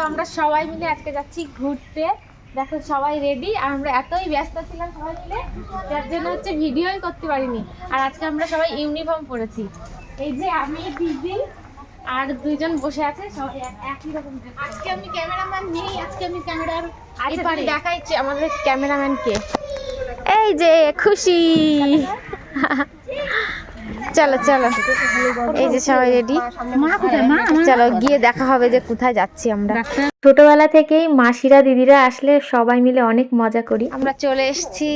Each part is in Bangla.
আমরা সবাই মিলে আজকে যাচ্ছি ঘুরতে। দেখো সবাই রেডি, আর আমরা এতই ব্যস্ত ছিলাম সবাই মিলে, যার জন্য হচ্ছে ভিডিওই করতে পারিনি। আর আজকে আমরা সবাই ইউনিফর্ম পরেছি। এই যে আমি, দিদি আর দুইজন বসে আছে, সবাই একই রকম। আজকে আমি ক্যামেরাম্যান নেই, আজকে আমি ক্যামেরার এবারে দেখাইছি আমাদের ক্যামেরাম্যানকে। এই যে খুশি। চলো চলো, এই যে সবাই রেডি, চলো গিয়ে দেখা হবে যে কোথায় যাচ্ছি আমরা। ছোটবেলা থেকেই মাসিরা দিদিরা আসলে সবাই মিলে অনেক মজা করি। আমরা চলে এসেছি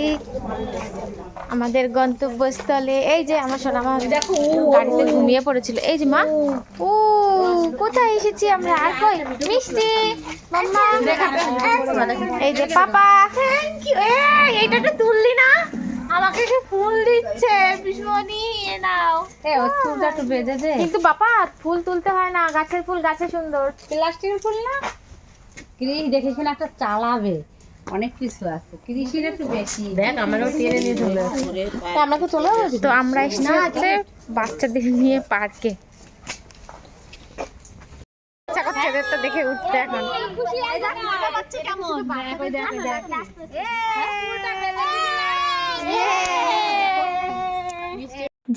আমাদের গন্তব্যস্থলে। এই যে আমার সোনা মা দেখো গাড়িতে ঘুমিয়ে পড়েছিল। এই যে মা, ও কোথায় এসেছি আমরা। আর কই মিষ্টি মাম্মা, এই যে পাপা। Thank you. এইটা তো তুললি না, আমাকে কি ফুল দিচ্ছে পিসমণি, এ নাও। ওই ফুলটা একটু বেঁধে দে। কিন্তু বাবা ফুল তুলতে হয় না, গাছের ফুল গাছে সুন্দর। প্লাস্টিকের ফুল না, কৃষি দেখে শুনে একটা চালাবে, অনেক কিছু আছে কৃষির একটু বেশি। দেখ আমারও টেনে নিয়ে চলে তো আমরা তো চলে যাবো। তো আমরা এসেছি হচ্ছে বাচ্চাদের নিয়ে পার্কে। বাচ্চাদের তো দেখে উঠতে এখন।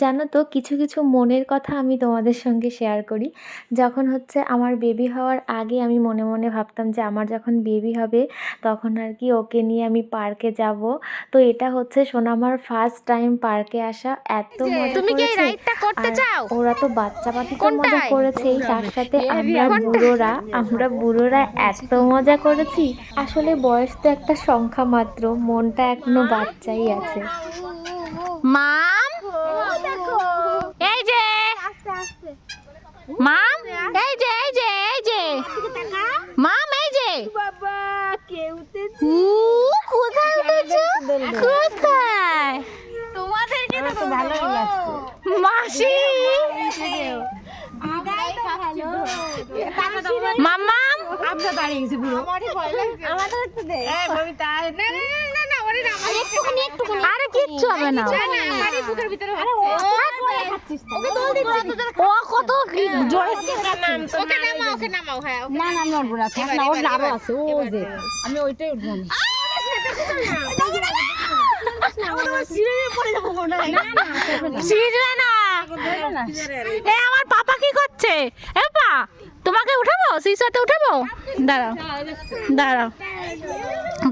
জানো তো কিছু কিছু মনের কথা আমি তোমাদের সঙ্গে শেয়ার করি। যখন হচ্ছে আমার বেবি হওয়ার আগে আমি মনে মনে ভাবতাম যে আমার যখন বেবি হবে তখন আর কি ওকে নিয়ে আমি পার্কে যাব। তো এটা হচ্ছে সোনামার ফার্স্ট টাইম পার্কে আসা। এত মজা করেছে। আর ওরা তো বাচ্চা পাতি তো মজা করেছেই, তার সাথে আমরা বুড়োরা এত মজা করেছি। আসলে বয়স তো একটা সংখ্যা মাত্র, মনটা এখনো বাচ্চাই আছে। মাম, এই যে মাম, এই যে এই যে এই যে মাম, এই যে বাবা কে উঠেছে। কোথায় উঠেছে? কোথায়? তোমাদেরকে তো ভালো লাগছে মাসি। মাম্মাম আমরা দাঁড়িয়ে গেছি পুরো। আমারই ভয় লাগছে। আমাদের একটু দে। এই ববিতা, না না না না, ওরে না, একটুখানি একটুখানি। আরে কিচ্ছু হবে না। না পানি বুকের ভিতরে হচ্ছে। ওকে দোল দিচ্ছি। ও কত জোরে নাম তো। ওকে নামাও, ওকে নামাও। হ্যাঁ না না, আমি উঠবো না, থাক না, ওর লাভ আছে। ও যে আমি ওইটাই উঠবো না। আমার পাপা কি করছে? তোমাকে উঠাবো, সিসাতে উঠাবো। দাঁড়াও দাঁড়াও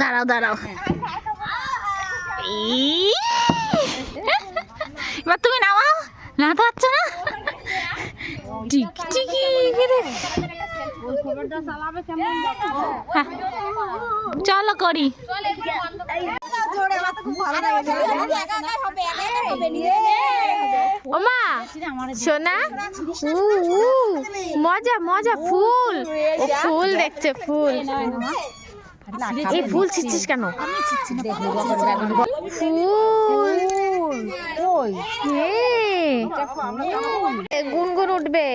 দাঁড়াও দাঁড়াও। এবার তুমি নামাও, না তো পারছো না। টিকি টিকি চলো করি। ওমা সোনা, মজা মজা। ফুল, ও ফুল দেখছে, ফুল। এই ফুল ছিচ্ছিস কেন? ফুল গুনগুন উঠবে।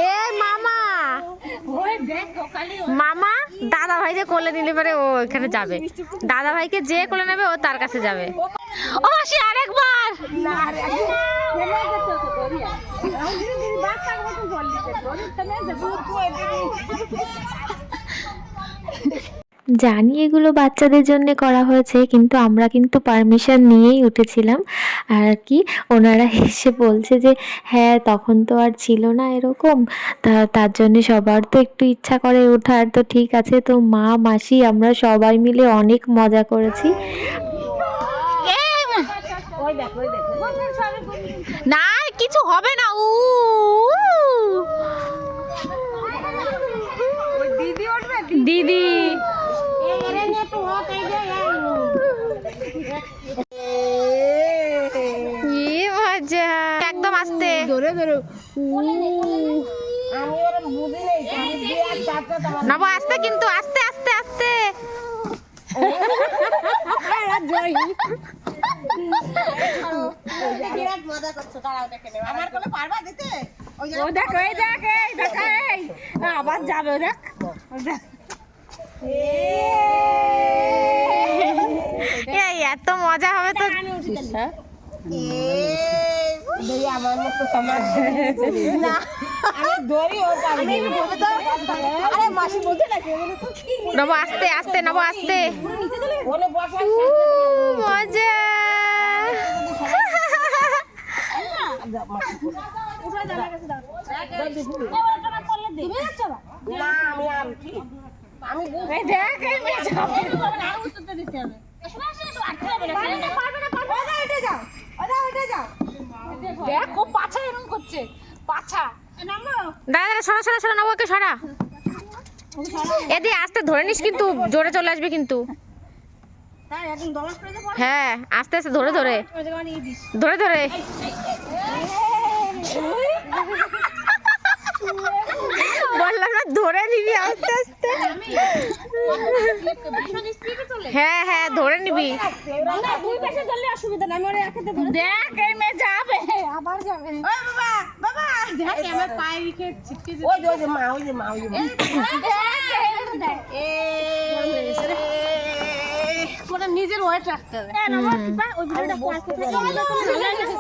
এ মামা, মামা দাদা ভাইকে কোলে নিলে পরে ও এখানে যাবে। দাদা ভাইকে যে কোলে নেবে ও তার কাছে যাবে। ও মাসি আরেকবার। জানি এগুলো বাচ্চাদের জন্য করা হয়েছে, কিন্তু আমরা কিন্তু পারমিশন নিয়েই উঠেছিলাম। আর কি ওনারা এসে বলছে যে হ্যাঁ তখন তো আর ছিল না এরকম, তার জন্য সবার তো একটু ইচ্ছা করে ওঠার। তো ঠিক আছে, তো মা মাসি আমরা সবাই মিলে অনেক মজা করেছি। না কিছু হবে না। দিদি মজা, একদম আস্তে ধরে ধরে নবো, আস্তে কিন্তু আস্তে আস্তে আস্তে। আবার যাবে, দেখ এত মজা হবে তো। আমার মতো তোমার না আমি দড়ি ও পারি আরে মাসি বলতে না নবো আস্তে আস্তে, নবো আস্তে। ওনে বসা মজা। না আমি দেখ এই মেয়ে যাবে আর উঠতে দিতে হবে দেখ ও পাছা এরকম করছে পাছা দাঁড়া দাঁড়া, সরা সরা সরা, নবো ওকে সরা। এদি আস্তে ধরে নিস কিন্তু, জোরে চলে আসবে কিন্তু। তাই একদম দলাস করে দে হ্যাঁ আস্তে আস্তে, ধরে ধরে ধরে ধরে। বললাম না ধরে নিবি আস্তে আস্তে। হ্যাঁ হ্যাঁ ধরে নিবি। দুই পাশে ধরলে অসুবিধা নাই, আমি ওরে একসাথে ধরে দেখ এই মেয়ে যাবে আবার যাবে। ওই বাবা বাবা দেখ আমার পায়ে রেখে ছিটকে যাবে। ওই যে মা ওই যে মা ওই যে মা দেখ পুরো নিজের ওয়েট রাখতে হবে। ওই ভিডিওটা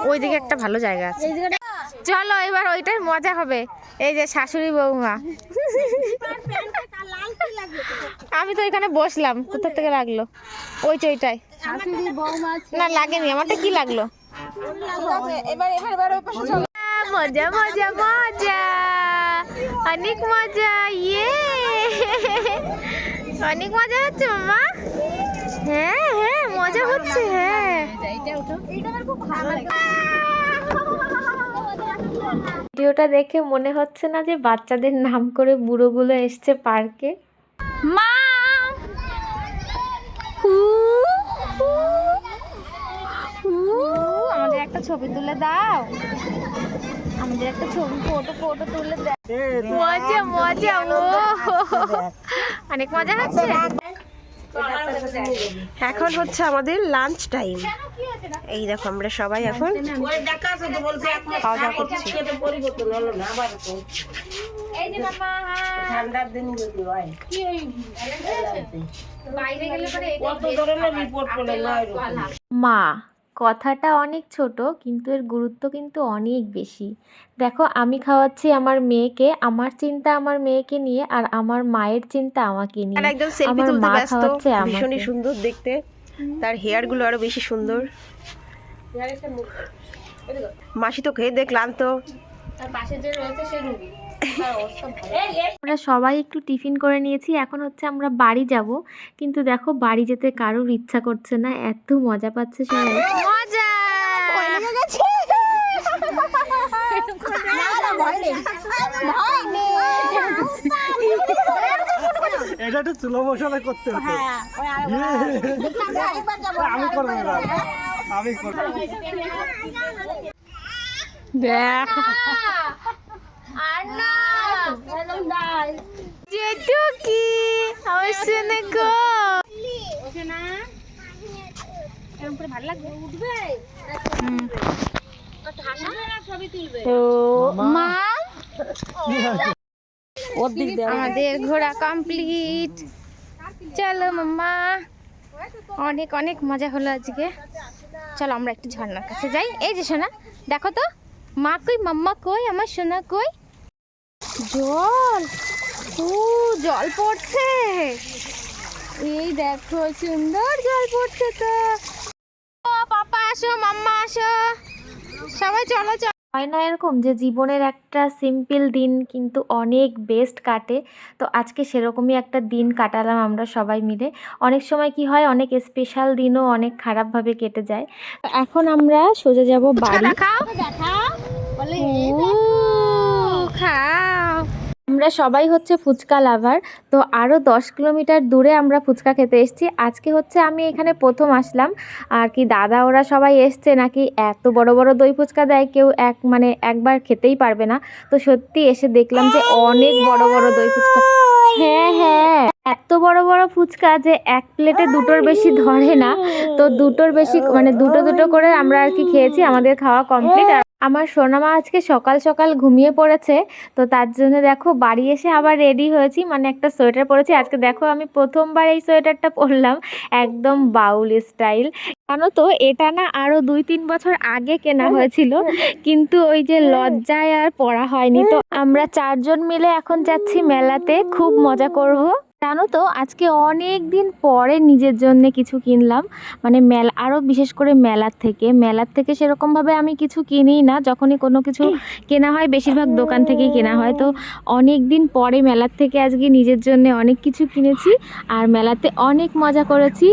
ওইদিকে একটা ভালো জায়গা আছে, চলো এবার ওইটাই মজা হবে। এই যে শাশুড়ি বৌমা, আমি তো এখানে বসলাম, কোথা থেকে লাগলো? ওই তো ওইটাই না, লাগেনি আমারটা। কি লাগলো? মজা মজা মজা, অনেক মজা। ইয়ে অনেক মজা হচ্ছে মামা। হ্যাঁ হ্যাঁ মজা হচ্ছে। হ্যাঁ ভিডিওটা দেখে মনে হচ্ছে না যে বাচ্চাদের নাম করে বুড়োগুলো এসছে পার্কে। মা আমাদের একটা ছবি তুলে দাও, আমাদের একটা ছবি ফটো তুলে দাও। মজা মজা, ও অনেক মজা হচ্ছে। এখন হচ্ছে আমাদের লাঞ্চ টাইম। এই দেখো আমরা সবাই এখন খাওয়া দাওয়া করছি। এই যে মামা ঠান্ডার দিন যদি হয় কি ওই বাইরে গেলে পরে কত ধরনের রিপোর্ট করলে না মা কথাটা অনেক ছোট কিন্তু এর গুরুত্ব কিন্তু অনেক বেশি। দেখো আমি খাওয়াচ্ছি আমার মেয়েকে, আমার চিন্তা আমার মেয়েকে নিয়ে, আর আমার মায়ের চিন্তা আমাকে নিয়ে। আর একদম সেলফি আমার তুলতে মা ব্যস্ত, খাওয়াচ্ছে ভীষণই আমাকে। সুন্দর দেখতে। তার হেয়ার গুলো আরো বেশি সুন্দর। মাসি তো খেয়ে দেখলাম তো। পাশে যে রয়েছে সে রুবি, আমরা সবাই একটু টিফিন করে নিয়েছি। এখন হচ্ছে আমরা বাড়ি যাব, কিন্তু দেখো বাড়ি যেতে কারোর ইচ্ছা করছে না, এত মজা পাচ্ছে সবাই। মজা এটা একটু স্লো মোশনে করতে হতো। আমি করবো না, আমি করবো। দেখ আর না যেটুকি আমার শুনে গো না এরকম করে ভালো লাগবে, উঠবে ছবি তুলবে মা। আমাদের ঘোরা কমপ্লিট, চলো মাম্মা। অনেক অনেক মজা হলো আজকে। চলো আমরা একটু ঝর্ণার কাছে যাই। এই যে সোনা দেখো তো, মা কই মাম্মা কই, আমার সোনা কই? জল, ও জল পড়ছে, এই দেখো সুন্দর জল পড়ছে। তো পাপা আসো, মাম্মা আসো, সবাই চলো চলো। হয় না এরকম যে জীবনের একটা সিম্পল দিন কিন্তু অনেক বেস্ট কাটে? তো আজকে সেরকমই একটা দিন কাটালাম আমরা সবাই মিলে। অনেক সময় কি হয়, অনেক স্পেশাল দিনও অনেক খারাপভাবে কেটে যায়। এখন আমরা সোজা যাব বাড়ি। খাও আমরা সবাই হচ্ছে ফুচকা লাভার, তো আরও 10 কিলোমিটার দূরে আমরা ফুচকা খেতে এসেছি। আজকে হচ্ছে আমি এখানে প্রথম আসলাম আর কি, দাদা ওরা সবাই এসছে নাকি, এত বড় বড় দই ফুচকা দেয়, কেউ একবার খেতেই পারবে না। তো সত্যি এসে দেখলাম যে অনেক বড় বড় দই ফুচকা। হ্যাঁ হ্যাঁ, এত বড় বড় ফুচকা যে এক প্লেটে দুটোর বেশি ধরে না। তো দুটোর বেশি দুটো দুটো করে আমরা আর কি খেয়েছি, আমাদের খাওয়া কমপ্লিট। আমার সোনামা আজকে সকাল সকাল ঘুমিয়ে পড়েছে, তো তার জন্য দেখো বাড়ি এসে আবার রেডি হয়েছি, একটা সোয়েটার পরেছি। আজকে দেখো আমি প্রথমবার এই সোয়েটারটা পরলাম, একদম বাউল স্টাইল। জানো তো এটা না আরো 2-3 বছর আগে কেনা হয়েছিল, কিন্তু ওই যে লজ্জায় আর পরা হয়নি। তো আমরা 4 জন মিলে এখন যাচ্ছি মেলাতে, খুব মজা করব। জানো তো আজকে অনেক দিন পরে নিজের জন্য কিছু কিনলাম, মানে মেলা, আরও বিশেষ করে মেলার থেকে সেরকমভাবে আমি কিছু কিনিই না। যখনই কোনো কিছু কেনা হয় বেশিরভাগ দোকান থেকেই কেনা হয়। তো অনেক দিন পরে মেলার থেকে আজকে নিজের জন্য অনেক কিছু কিনেছি আর মেলাতে অনেক মজা করেছি।